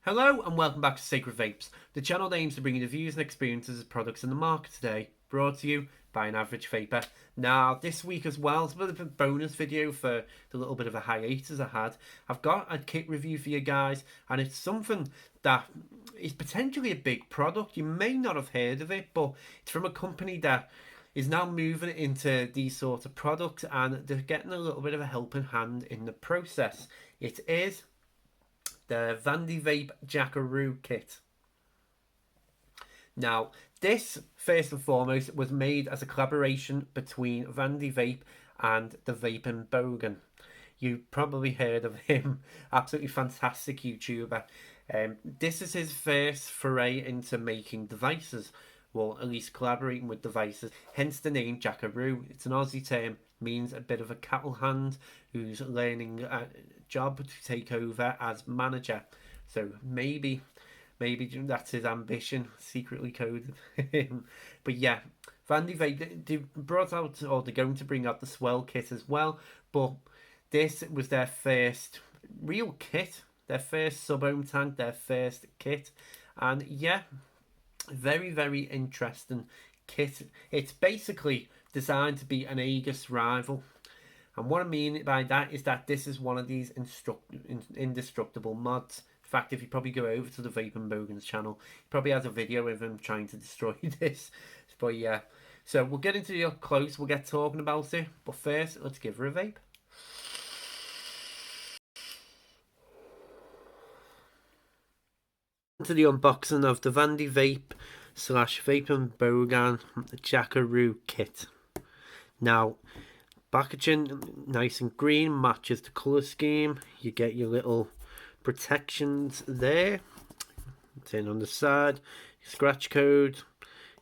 Hello and welcome back to Sacred Vapes, the channel that aims to bring you the views and experiences of products in the market today, brought to you by an average vapor. Now, this week as well, it's a bit of a bonus video for the little bit of a hiatus I had. I've got a kit review for you guys, and it's something that is potentially a big product. You may not have heard of it, but it's from a company that is now moving into these sort of products, and they're getting a little bit of a helping hand in the process. It is the Vandy Vape Jackaroo kit. Now, this, first and foremost, was made as a collaboration between Vandy Vape and the vaping Bogan. You probably heard of him, absolutely fantastic YouTuber. This is his first foray into making devices, well, at least collaborating with devices, hence the name Jackaroo. It's an Aussie term, means a bit of a cattle hand who's learning a job to take over as manager. So maybe that's his ambition, secretly coded. But yeah, Vandy Vape, they brought out, or they're going to bring out the Swell kit as well, but this was their first real kit, their first sub-ohm tank, their first kit, and yeah, very interesting kit. It's basically designed to be an Aegis rival, and what I mean by that is that this is one of these indestructible mods. In fact, if you probably go over to the Vaping Bogan's channel, he probably has a video of him trying to destroy this. But yeah, so we'll get into the up close, we'll get talking about it, but first let's give her a vape. To the unboxing of the Vandy Vape / Vaping Bogan Jackaroo kit. Now, packaging nice and green, matches the colour scheme. You get your little protections there. It's in on the side. Scratch code.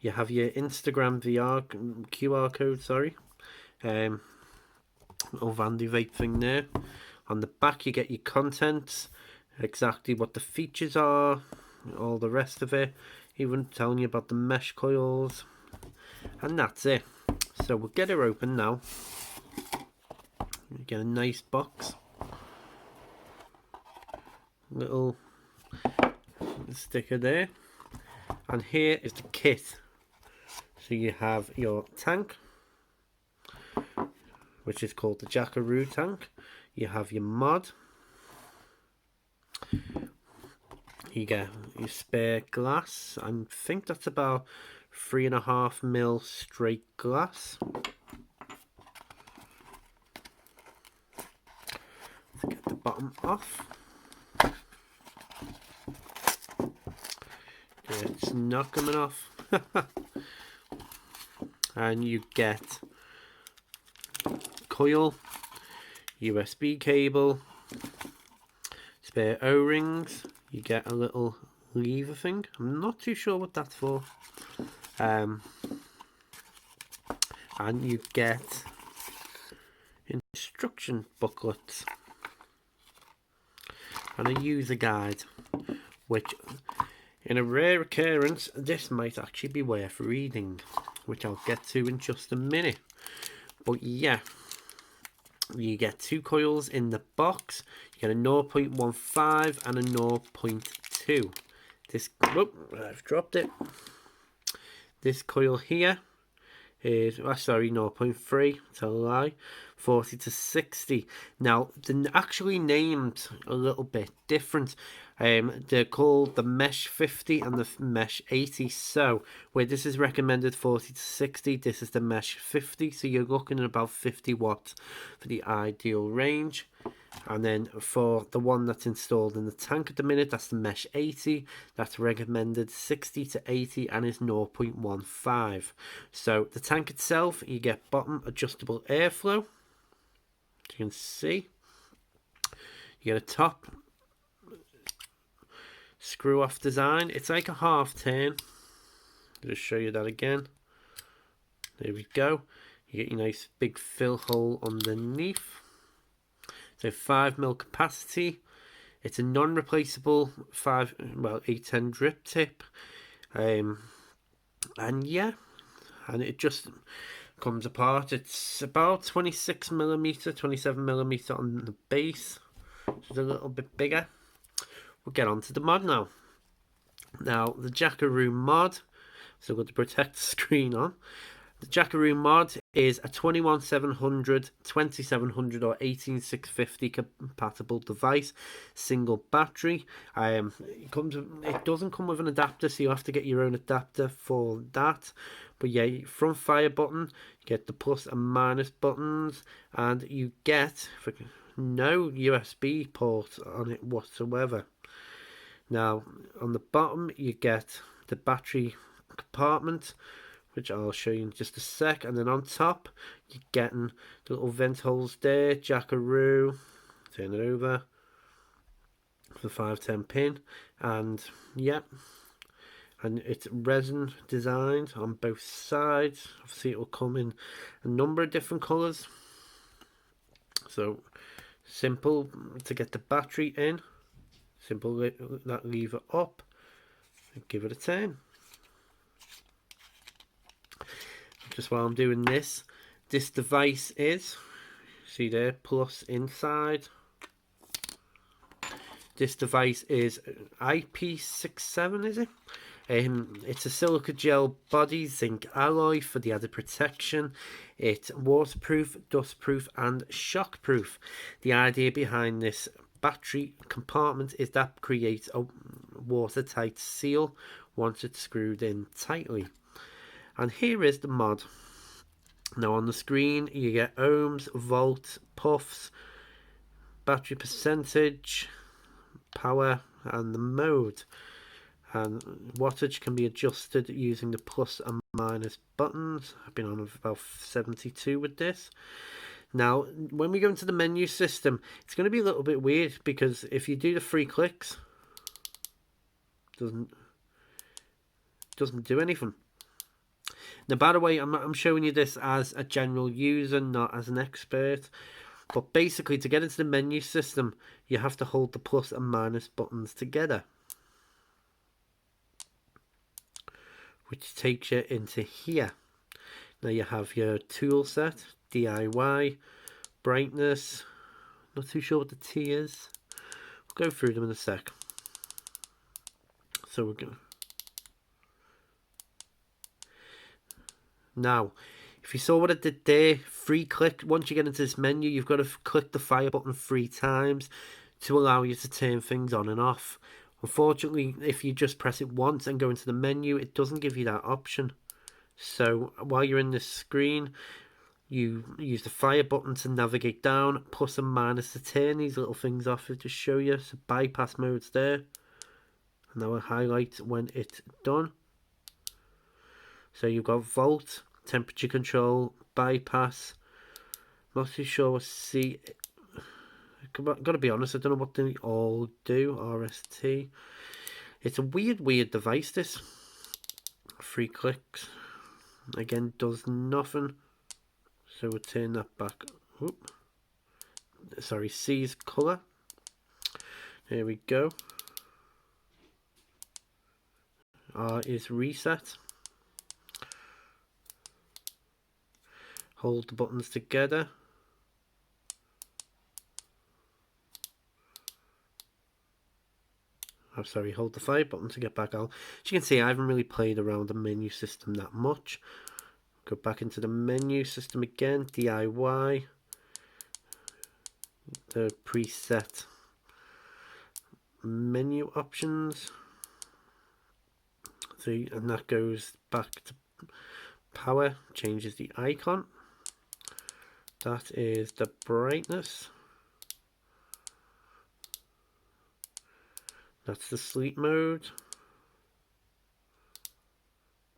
You have your Instagram QR code, sorry. Little Vandy Vape thing there. On the back you get your contents, exactly what the features are, all the rest of it, even telling you about the mesh coils, and that's it. So we'll get her open now. You get a nice box, little sticker there, and here is the kit. So you have your tank, which is called the Jackaroo tank. You have your mod. You get your spare glass. I think that's about 3.5 mil straight glass. To get the bottom off. It's not coming off. And you get coil, USB cable, spare O-rings. You get a little lever thing. I'm not too sure what that's for. And you get instruction booklets and a user guide, which in a rare occurrence this might actually be worth reading, which I'll get to in just a minute. But yeah, you get 2 coils in the box. You get a 0.15 and a 0.2. This, I've dropped it. This coil here is, sorry, 0.3, tell a lie, 40 to 60. Now, they're actually named a little bit different. They're called the Mesh 50 and the Mesh 80. So, where this is recommended 40 to 60, this is the Mesh 50. So, you're looking at about 50 watts for the ideal range. And then for the one that's installed in the tank at the minute, that's the Mesh 80. That's recommended 60 to 80 and is 0.15. So the tank itself, you get bottom adjustable airflow. As you can see, you get a top screw off design. It's like a half turn. I'll just show you that again. There we go. You get your nice big fill hole underneath. So 5 mil capacity. It's a non-replaceable 810 drip tip, and yeah, and it just comes apart. It's about 26mm, 27mm on the base. It's a little bit bigger. we'll get on to the mod now. Now, the Jackaroo mod, so I've got to protect the screen on. The Jackaroo mod is a 21700, 2700 or 18650 compatible device, single battery. It doesn't come with an adapter, so you have to get your own adapter for that. But yeah, front fire button, you get the plus and minus buttons, and you get no USB port on it whatsoever. Now, on the bottom, you get the battery compartment, which I'll show you in just a sec. And then on top, you're getting the little vent holes there, Jackaroo, turn it over, for 510 pin. And yeah, and it's resin designed on both sides. Obviously, it will come in a number of different colours. So, simple to get the battery in. Simple that lever up and give it a turn. Just while I'm doing this device is, see there, plus inside. This device is IP67, is it? It's a silica gel body zinc alloy for the added protection. It's waterproof, dustproof and shockproof. The idea behind this battery compartment is that creates a watertight seal once it's screwed in tightly. And here is the mod. Now on the screen you get ohms, volts, puffs, battery percentage, power and the mode. And wattage can be adjusted using the plus and minus buttons. I've been on about 72 with this. Now, when we go into the menu system, it's going to be a little bit weird because if you do the 3 clicks, doesn't do anything. Now, by the way, I'm showing you this as a general user, not as an expert. But basically, to get into the menu system, you have to hold the plus and minus buttons together, which takes you into here. Now you have your tool set, DIY, brightness, not too sure what the T is. We'll go through them in a sec. So we're going. Now, if you saw what I did there, 3 click, once you get into this menu, you've got to click the fire button 3 times to allow you to turn things on and off. Unfortunately, if you just press it once and go into the menu, it doesn't give you that option. So while you're in this screen, you use the fire button to navigate down, plus and minus to turn these little things off to show you. So bypass mode's there, and that will highlight when it's done. So you've got volt, temperature control, bypass. Not too sure what C. Got to be honest, I don't know what they all do. RST. It's a weird device, this. 3 clicks. Again, does nothing. So we'll turn that back. Oop. Sorry, C's colour. There we go. R is reset. Hold the buttons together. I'm sorry, hold the fire button to get back out. As you can see, I haven't really played around the menu system that much. Go back into the menu system again, DIY. The preset menu options. See, and that goes back to power, changes the icon. That is the brightness. That's the sleep mode.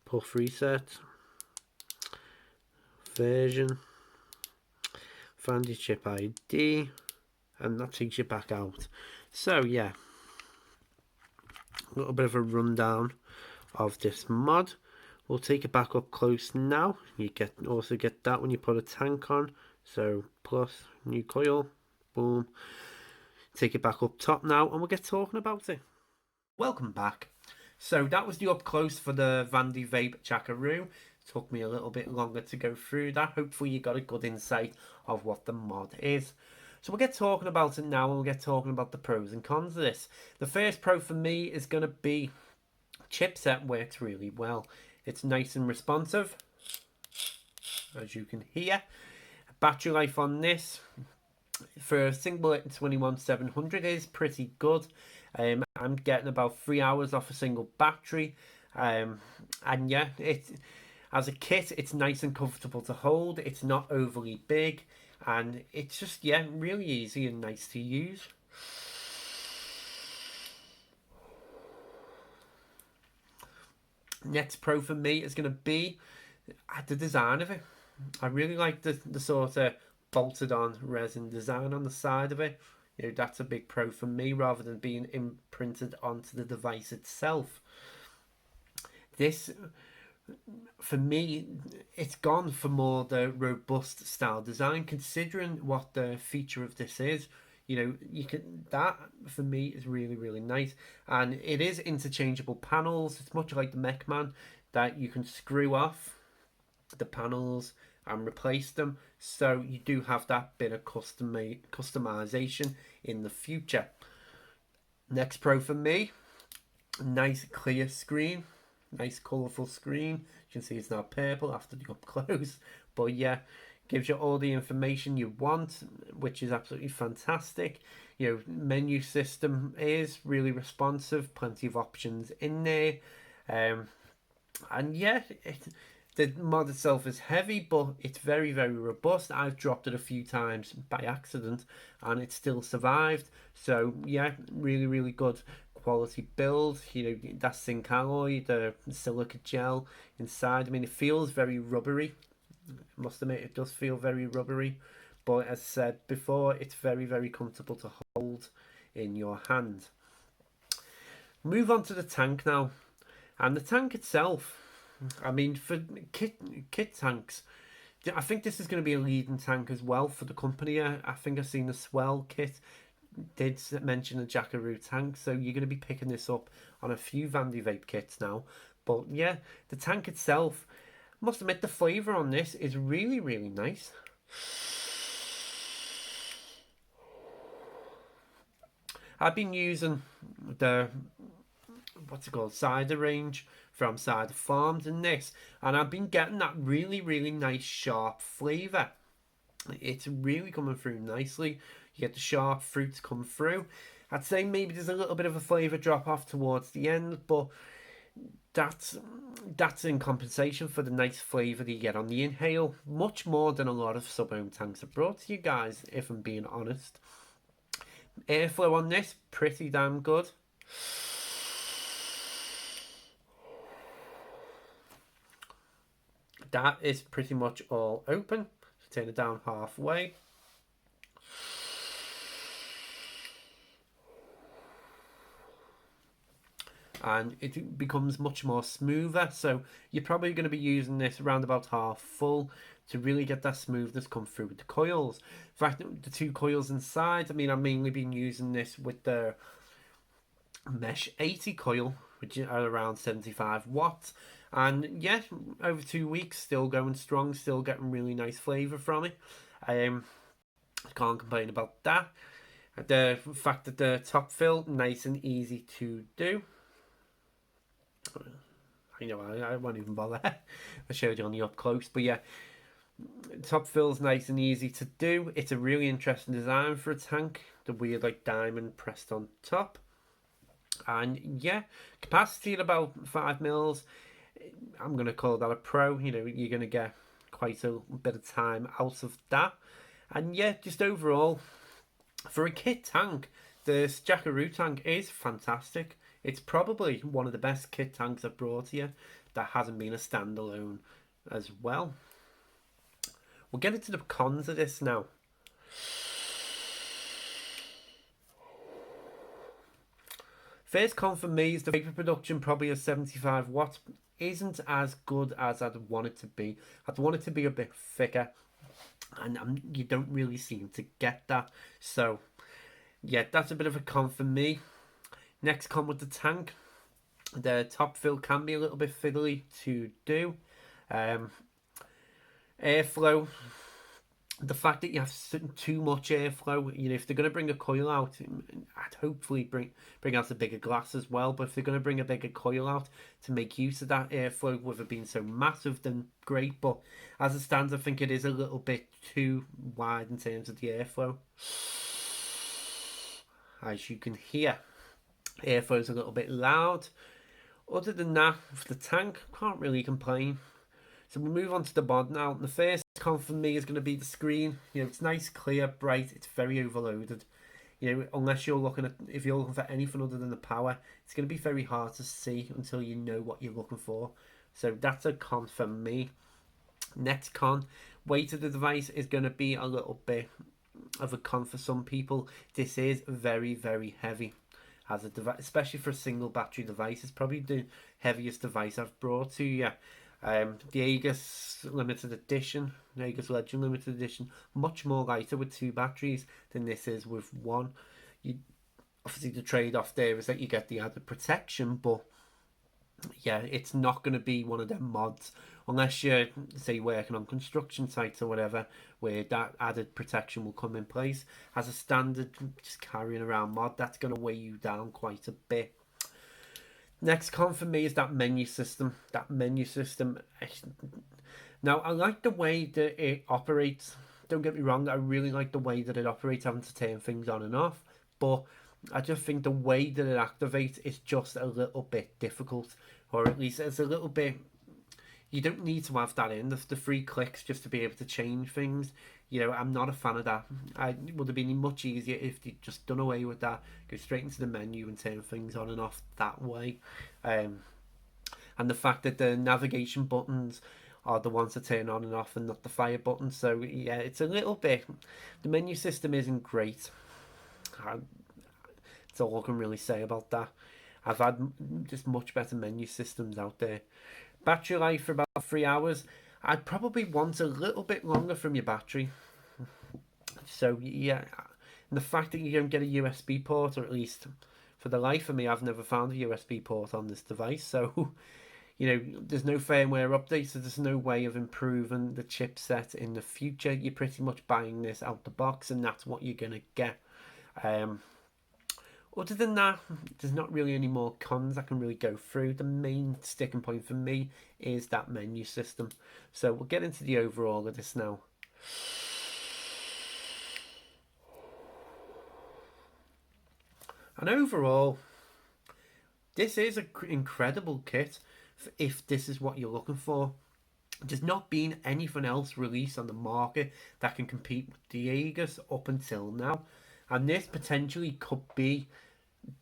Puff reset. Version. Vandy chip ID. And that takes you back out. So yeah, a little bit of a rundown of this mod. We'll take it back up close now. You also get that when you put a tank on. So plus, new coil, boom. Take it back up top now and we'll get talking about it. Welcome back. So that was the up close for the Vandy Vape Jackaroo. Took me a little bit longer to go through that. Hopefully you got a good insight of what the mod is. So we'll get talking about it now, and we'll get talking about the pros and cons of this. The first pro for me is going to be chipset works really well. It's nice and responsive, as you can hear. Battery life on this for a single 21700 is pretty good. I'm getting about 3 hours off a single battery, and yeah, as a kit, it's nice and comfortable to hold. It's not overly big, and it's just, yeah, really easy and nice to use. Next pro for me is going to be the design of it. I really like the sort of bolted on resin design on the side of it. You know, that's a big pro for me, rather than being imprinted onto the device itself. This, for me, it's gone for more the robust style design, considering what the feature of this is. You know, you can, that for me is really, really nice, and it is interchangeable panels. It's much like the Mechman, that you can screw off the panels and replace them, so you do have that bit of customization in the future. Next pro for me, nice clear screen, nice colourful screen. You can see it's now purple after the up close, but yeah, gives you all the information you want, which is absolutely fantastic. You know, menu system is really responsive, plenty of options in there, and yeah, the mod itself is heavy, but it's very, very robust. I've dropped it a few times by accident, and it still survived. So yeah, really, really good quality build. You know, that zinc alloy, the silica gel inside. I mean, it feels very rubbery. I must admit, it does feel very rubbery. But as I said before, it's very, very comfortable to hold in your hand. Move on to the tank now. And the tank itself, I mean, for kit tanks, I think this is going to be a leading tank as well for the company. I think I've seen the Swell kit did mention a Jackaroo tank, so you're going to be picking this up on a few Vandy Vape kits now. But yeah, the tank itself, I must admit, the flavour on this is really, really nice. I've been using the, what's it called, cider range from Cider Farms in this, and I've been getting that really, really nice sharp flavour. It's really coming through nicely. You get the sharp fruits come through. I'd say maybe there's a little bit of a flavour drop off towards the end, but that's in compensation for the nice flavour that you get on the inhale, much more than a lot of sub-ohm tanks have brought to you guys, if I'm being honest. Airflow on this, pretty damn good. That is pretty much all open. Turn it down halfway. And it becomes much more smoother, so you're probably going to be using this around about half full to really get that smoothness come through with the coils. In fact, the two coils inside, I mean, I've mainly been using this with the Mesh 80 coil, which is around 75 watts, and yeah, over 2 weeks, still going strong, still getting really nice flavour from it. I can't complain about that. The fact that the top fill, nice and easy to do. I know, I won't even bother. I showed you on the up close, but yeah, top fill's nice and easy to do. It's a really interesting design for a tank, the weird like diamond pressed on top. And yeah, capacity at about 5 mils. I'm going to call that a pro. You know, you're going to get quite a bit of time out of that. And yeah, just overall, for a kit tank, this Jackaroo tank is fantastic. It's probably one of the best kit tanks I've brought here that hasn't been a standalone as well. We'll get into the cons of this now. First con for me is the vapor production, probably at 75 watts, isn't as good as I'd want it to be. I'd want it to be a bit thicker, and you don't really seem to get that. So, yeah, that's a bit of a con for me. Next con with the tank, the top fill can be a little bit fiddly to do. Airflow, the fact that you have too much airflow, you know, if they're going to bring a coil out, I'd hopefully bring out a bigger glass as well. But if they're going to bring a bigger coil out to make use of that airflow, with it being so massive, then great. But as it stands, I think it is a little bit too wide in terms of the airflow. As you can hear, airflow's a little bit loud. Other than that, for the tank, can't really complain. So we move on to the mod now. The first con for me is going to be the screen. You know, it's nice, clear, bright. It's very overloaded. You know, unless you're looking at, if you're looking for anything other than the power, it's going to be very hard to see until you know what you're looking for. So that's a con for me. Next con, weight of the device is going to be a little bit of a con for some people. This is very, very heavy as a device, especially for a single battery device. It's probably the heaviest device I've brought to you. The Aegis limited edition, the Aegis Legend limited edition, much more lighter with 2 batteries than this is with 1. You obviously, the trade-off there is that you get the added protection, but yeah, it's not going to be one of them mods unless you're, say, working on construction sites or whatever, where that added protection will come in place. As a standard, just carrying around mod, that's going to weigh you down quite a bit. Next con for me is that menu system. Now, I like the way that it operates. Don't get me wrong, I really like the way that it operates, having to turn things on and off. But I just think the way that it activates is just a little bit difficult. Or at least it's a little bit... You don't need to have that in, the 3 clicks just to be able to change things. You know, I'm not a fan of that. It would have been much easier if they'd just done away with that, go straight into the menu and turn things on and off that way. And the fact that the navigation buttons are the ones that turn on and off and not the fire buttons. So yeah, it's a little bit... The menu system isn't great. That's all I can really say about that. I've had just much better menu systems out there. Battery life for about 3 hours. I'd probably want a little bit longer from your battery. So yeah, and the fact that you don't get a USB port, or at least for the life of me, I've never found a USB port on this device. So you know, there's no firmware update, so there's no way of improving the chipset in the future. You're pretty much buying this out the box, and that's what you're gonna get. Other than that, there's not really any more cons I can really go through. The main sticking point for me is that menu system. So we'll get into the overall of this now. And overall, this is an incredible kit if this is what you're looking for. There's not been anything else released on the market that can compete with the Aegis up until now. And this potentially could be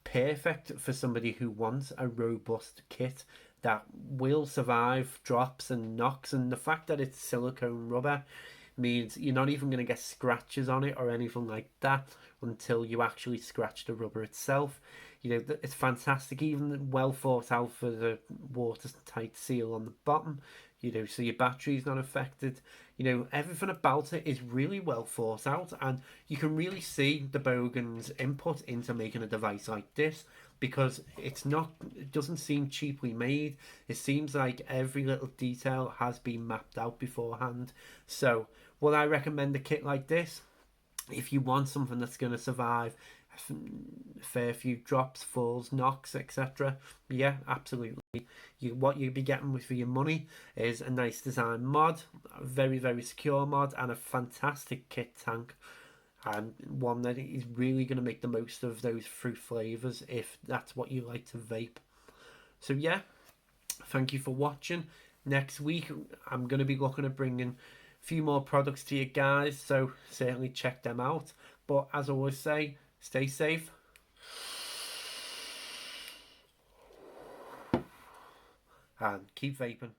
perfect for somebody who wants a robust kit that will survive drops and knocks. And the fact that it's silicone rubber means you're not even going to get scratches on it or anything like that until you actually scratch the rubber itself. You know, it's fantastic, even well thought out for the watertight seal on the bottom, you know, so your battery's not affected. You know, everything about it is really well thought out, and you can really see the Bogan's input into making a device like this, because it doesn't seem cheaply made. It seems like every little detail has been mapped out beforehand. So would I recommend a kit like this? If you want something that's going to survive a fair few drops, falls, knocks, etc., yeah, absolutely. What you'd be getting for your money is a nice design mod, a very, very secure mod, and a fantastic kit tank, and one that is really going to make the most of those fruit flavors if that's what you like to vape. So yeah, thank you for watching. Next week I'm going to be looking at bringing a few more products to you guys, so certainly check them out. But as I always say, stay safe and keep vaping.